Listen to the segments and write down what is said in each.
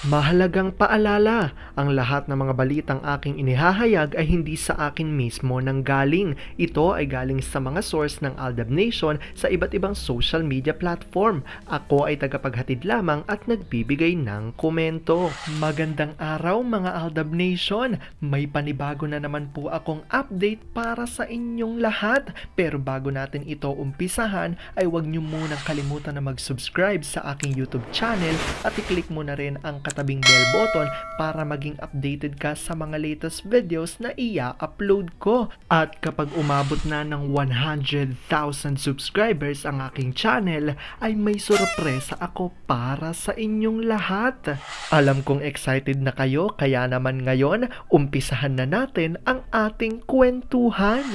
Mahalagang paalala, ang lahat ng mga balitang aking inihahayag ay hindi sa akin mismo nanggaling. Ito ay galing sa mga source ng Aldab Nation sa iba't ibang social media platform. Ako ay tagapaghatid lamang at nagbibigay ng komento. Magandang araw mga Aldab Nation! May panibago na naman po akong update para sa inyong lahat. Pero bago natin ito umpisahan ay huwag niyo munang kalimutan na mag-subscribe sa aking YouTube channel at i-click mo na rin ang katabing bell button para maging updated ka sa mga latest videos na i-upload ko. At kapag umabot na ng 100,000 subscribers ang aking channel, ay may sorpresa ako para sa inyong lahat. Alam kong excited na kayo, kaya naman ngayon, umpisahan na natin ang ating kwentuhan.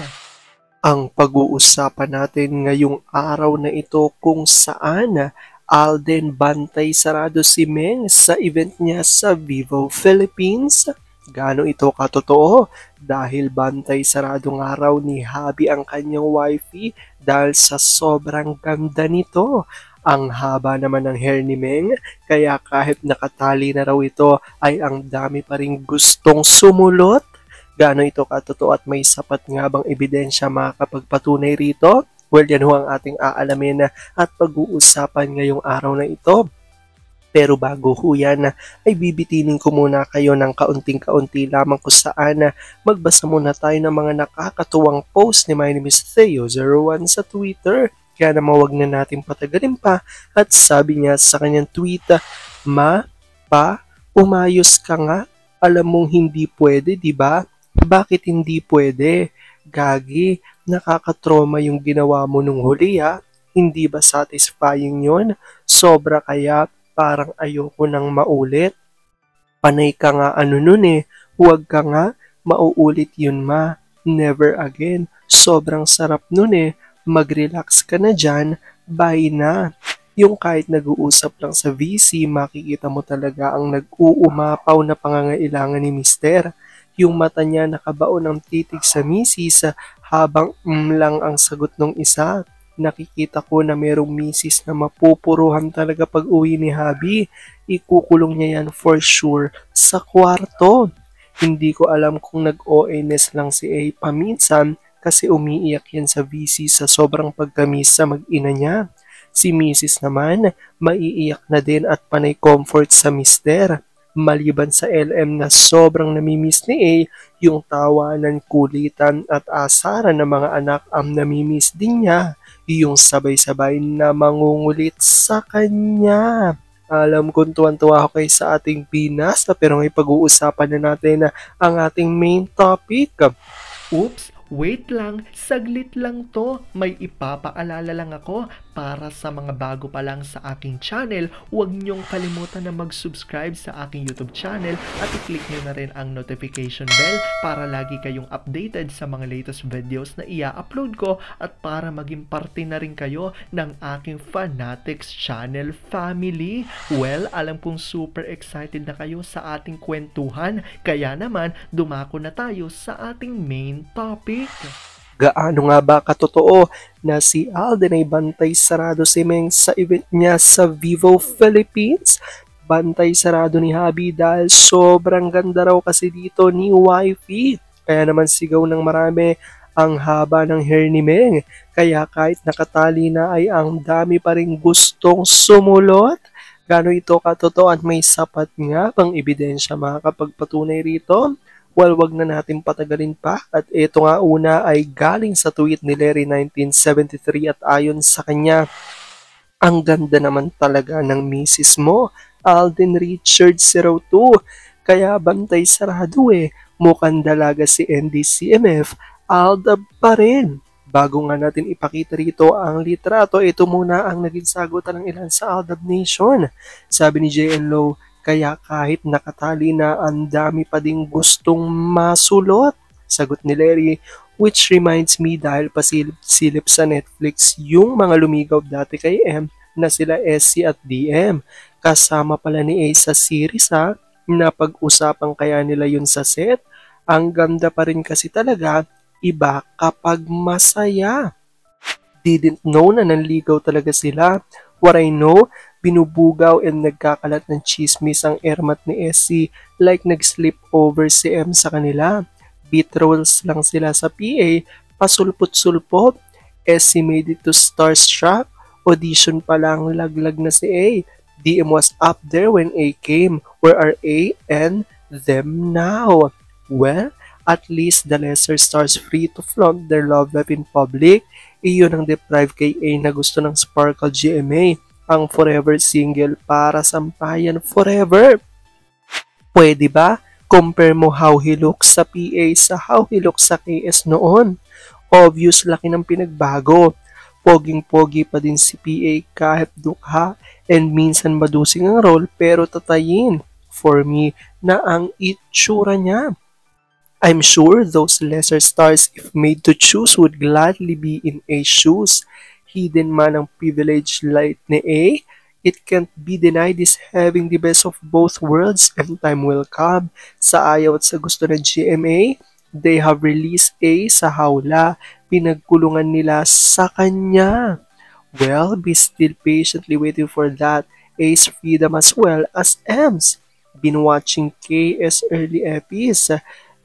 Ang pag-uusapan natin ngayong araw na ito kung saan Alden bantay sarado si Meng sa event niya sa Vivo Philippines. Gaano ito katotoo? Dahil bantay saradong araw ni Habi ang kanyang wifey dahil sa sobrang ganda nito. Ang haba naman ng hair ni Meng, kaya kahit nakatali na raw ito ay ang dami pa ring gustong sumulot. Gaano ito katotoo at may sapat nga bang ebidensya makakapagpatunay rito? Well, yan ho ang ating aalamin at pag-uusapan ngayong araw na ito. Pero bago ho yan, ay bibitinin ko muna kayo ng kaunting-kaunti lamang kung saan magbasa muna tayo ng mga nakakatuwang post ni My Name is Theo01 sa Twitter. Kaya naman wag na natin patagalin pa at sabi niya sa kanyang tweet, umayos ka nga, alam mong hindi pwede, di ba? Bakit hindi pwede? Gagi, nakakatroma yung ginawa mo nung huli ha? Hindi ba satisfying yon? Sobra kaya parang ayoko nang maulit. Panay ka nga nun eh, huwag ka nga, mauulit yun ma. Never again, sobrang sarap nun eh, mag-relax ka na dyan, bye na. Yung kahit nag-uusap lang sa VC, makikita mo talaga ang nag-uumapaw na pangangailangan ni Mister. Yung mata niya nakabaon ng titig sa misis habang lang ang sagot ng isa. Nakikita ko na merong misis na mapupuruhan talaga pag uwi ni Habi. Ikukulong niya yan for sure sa kwarto. Hindi ko alam kung nag-ONS lang si A paminsan kasi umiiyak yan sa VC sa sobrang pagkamis sa mag-ina niya. Si misis naman, maiiyak na din at panay comfort sa mister. Maliban sa LM na sobrang namimiss ni A, yung tawanan, kulitan at asaran ng mga anak ang namimiss din niya. Yung sabay-sabay na mangungulit sa kanya. Alam kong tuwan-tuwa ako kay sa ating binasa pero may pag-uusapan na natin ang ating main topic. Oops! Wait lang, saglit lang to. May ipapaalala lang ako para sa mga bago pa lang sa aking channel. Huwag niyong kalimutan na mag-subscribe sa aking YouTube channel at i-click niyo na rin ang notification bell para lagi kayong updated sa mga latest videos na i-upload ko at para maging parte na rin kayo ng aking Fanatics channel family. Well, alam kong super excited na kayo sa ating kwentuhan, kaya naman dumako na tayo sa ating main topic. Gaano nga ba katotoo na si Alden ay bantay sarado si Meng sa event niya sa Vivo Philippines? Bantay sarado ni Habi dahil sobrang ganda raw kasi dito ni wifey. Kaya naman sigaw ng marami ang haba ng hair ni Meng. Kaya kahit nakatali na ay ang dami pa rin gustong sumulot. Gaano ito katotoo at may sapat nga bang ebidensya makakapagpatunay rito? Well, wag na natin patagalin pa at ito nga una ay galing sa tweet ni Larry 1973 at ayon sa kanya, ang ganda naman talaga ng misis mo, Alden Richards 02. Kaya bantay sarado eh, mukhang dalaga si NDCMF, Aldab pa rin. Bago nga natin ipakita rito ang litrato, ito muna ang naging sagutan ng ilan sa Aldab Nation. Sabi ni JN Low, kaya kahit nakatali na ang dami pa ding gustong masulot. Sagot ni Larry, which reminds me dahil pasilip sa Netflix yung mga lumigaw dati kay M na sila SC at DM. Kasama pala ni A sa series ha, na pag-usapan kaya nila yun sa set. Ang ganda pa rin kasi talaga, iba kapag masaya. Didn't know na nanligaw talaga sila. What I know, Binubugaw and nagkakalat ng chismis ang Ermat ni Essie like nag-slip over si M sa kanila. Beat rolls lang sila sa PA, pasulpot-sulpot. Essie made it to Starstruck. Audition pa lang laglag na si A. DM was up there when A came. Where are A and them now? Well, at least the lesser stars free to flaunt their love life in public. Iyon ang deprive kay A na gusto ng Sparkle GMA, ang forever single para sampayan forever. Pwede ba? Compare mo how he looks sa PA sa how he looks sa KS noon. Obvious laki ng pinagbago. Poging-pogi pa din si PA kahit dukha and minsan madusing ang role pero tatayin for me na ang itsura niya. I'm sure those lesser stars, if made to choose, would gladly be in A's shoes. Hidden man ang privilege light ni A, it can't be denied is having the best of both worlds and time will come. Sa ayaw at sa gusto ng GMA, they have released A sa hawla, pinagkulungan nila sa kanya. Well, be still patiently waiting for that A's freedom as well as M's. Been watching KS early epis,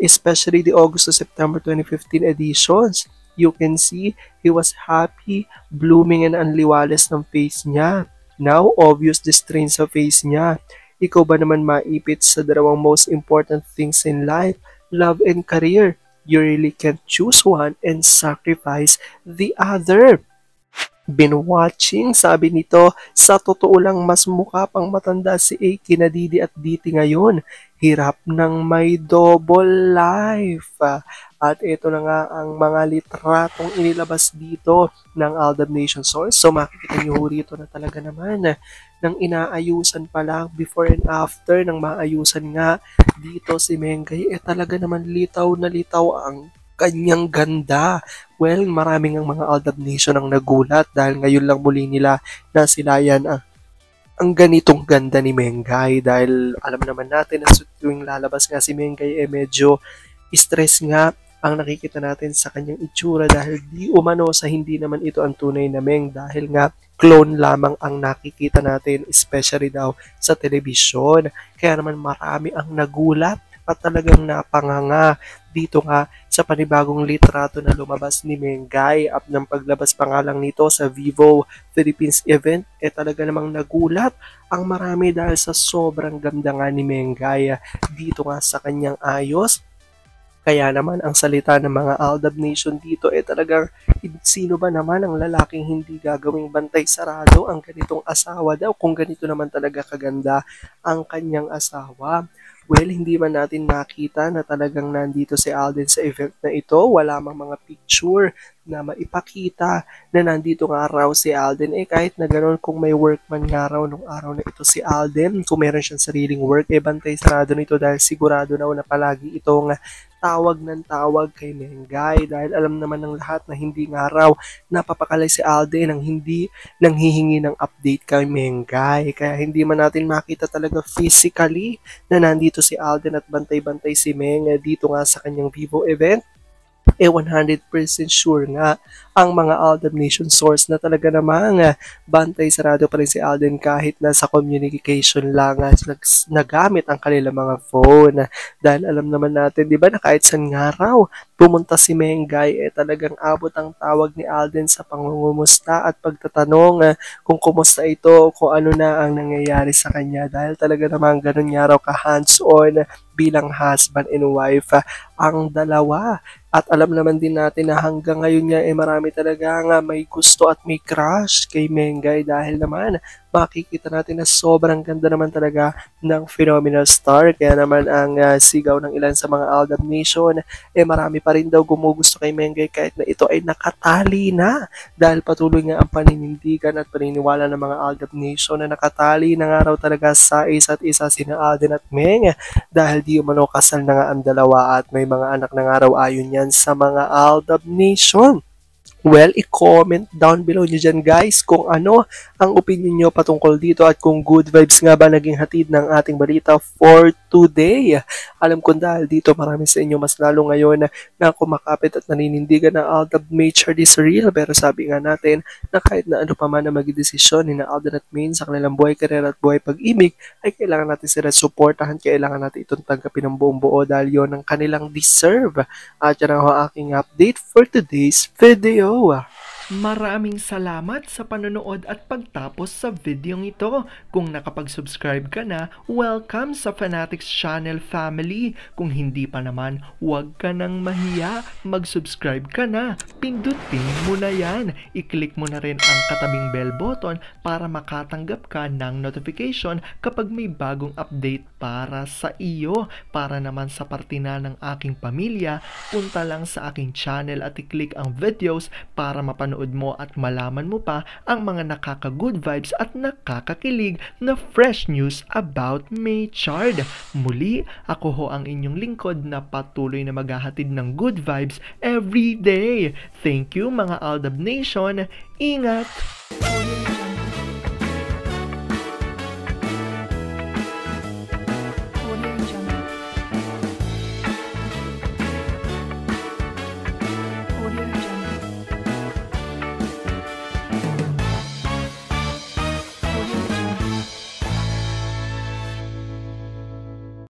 especially the August to September 2015 editions. You can see he was happy, blooming and anliwales ng face niya. Now, obvious the strain sa face niya. Ikaw ba naman maipit sa dalawang most important things in life, love and career? You really can't choose one and sacrifice the other. Been watching, sabi nito, sa totoo lang mas mukha pang matanda si A kina Didi at Diti ngayon. Hirap ng may double life. At ito na nga ang mga litratong inilabas dito ng Aldab Nation Source. So makikita niyo rito na talaga naman nang inaayusan pa lang before and after ng maayusan nga dito si Mengay, talaga naman litaw na litaw ang kanyang ganda. Well, maraming ang mga Aldab Nation ang nagulat dahil ngayon lang muli nila nasilayan ang ganitong ganda ni Mengay dahil alam naman natin na tuwing lalabas nga si Mengay medyo stress nga ang nakikita natin sa kanyang itsura dahil di umano sa hindi naman ito ang tunay na Meng dahil nga clone lamang ang nakikita natin especially daw sa telebisyon. Kaya naman marami ang nagulat at talagang napanganga dito nga sa panibagong litrato na lumabas ni Mengay at ng paglabas pa nga lang nito sa Vivo Philippines event talaga namang nagulat ang marami dahil sa sobrang ganda nga ni Mengay dito nga sa kanyang ayos. Kaya naman ang salita ng mga Aldab Nation dito talagang sino ba naman ang lalaking hindi gagawing bantay sarado ang ganitong asawa daw kung ganito naman talaga kaganda ang kanyang asawa. Well, hindi man natin nakita na talagang nandito si Alden sa event na ito. Wala mang mga picture na maipakita na nandito nga raw si Alden. Kahit na ganoon kung may workman nga raw nung araw na ito si Alden, kung meron siyang sariling work, bantay sarado nito dahil sigurado na palagi itong tawag ng tawag kay Mengay dahil alam naman ng lahat na hindi nga raw napapakalay si Alden nang hindi nanghihingi ng update kay Mengay. Kaya hindi man natin makita talaga physically na nandito si Alden at bantay-bantay si Meng dito nga sa kanyang Vivo event. 100% sure nga ang mga Aldab Nation source na talaga namang bantay sarado pa rin si Alden kahit nasa communication lang nagamit ang kanilang mga phone. Dahil alam naman natin, di ba, na kahit saan nga raw pumunta si Mengay, talagang abot ang tawag ni Alden sa pangungumusta at pagtatanong kung kumusta ito, kung ano na ang nangyayari sa kanya. Dahil talaga namang ganun nga raw ka-hands-on bilang husband and wife ang dalawa. At alam naman din natin na hanggang ngayon nga marami talaga nga may gusto at may crush kay Mengay dahil naman makikita natin na sobrang ganda naman talaga ng phenomenal star. Kaya naman ang sigaw ng ilan sa mga Aldab Nation, marami pa rin daw gumugusto kay Mengay kahit na ito ay nakatali na. Dahil patuloy nga ang paninindigan at paniniwala ng mga Aldab Nation na nakatali na nga raw talaga sa isa't isa sina Alden at Meng. Dahil di umano kasal na nga ang dalawa at may mga anak na nga raw ayon yan sa mga Aldab Nation. Well, i-comment down below nyo dyan guys kung ano ang opinion nyo patungkol dito at kung good vibes nga ba naging hatid ng ating balita for today. Alam ko dahil dito marami sa inyo mas lalo ngayon na kumakapit at naninindigan na Aldab made sure this real. Pero sabi nga natin na kahit na ano pa man na magdesisyon ni na Alden at Maine sa kanilang buhay, karera at buhay pag-ibig, ay kailangan natin sila suportahan, kailangan natin itong tanggapin ng buong buo dahil yon ang kanilang deserve. At yan ang aking update for today's video. Maraming salamat sa panonood at pagtapos sa videong ito. Kung nakapag-subscribe ka na, welcome sa Fanatics Channel family. Kung hindi pa naman, huwag ka nang mahiya. Mag-subscribe ka na. Pindutin mo na yan. I-click mo na rin ang katabing bell button para makatanggap ka ng notification kapag may bagong update para sa iyo. Para naman sa parte na ng aking pamilya, punta lang sa aking channel at i-click ang videos para mapanood mo at malaman mo pa ang mga nakaka-good vibes at nakakakilig na fresh news about Maychard. Muli, ako ho ang inyong lingkod na patuloy na maghahatid ng good vibes every day. Thank you mga Aldab Nation. Ingat!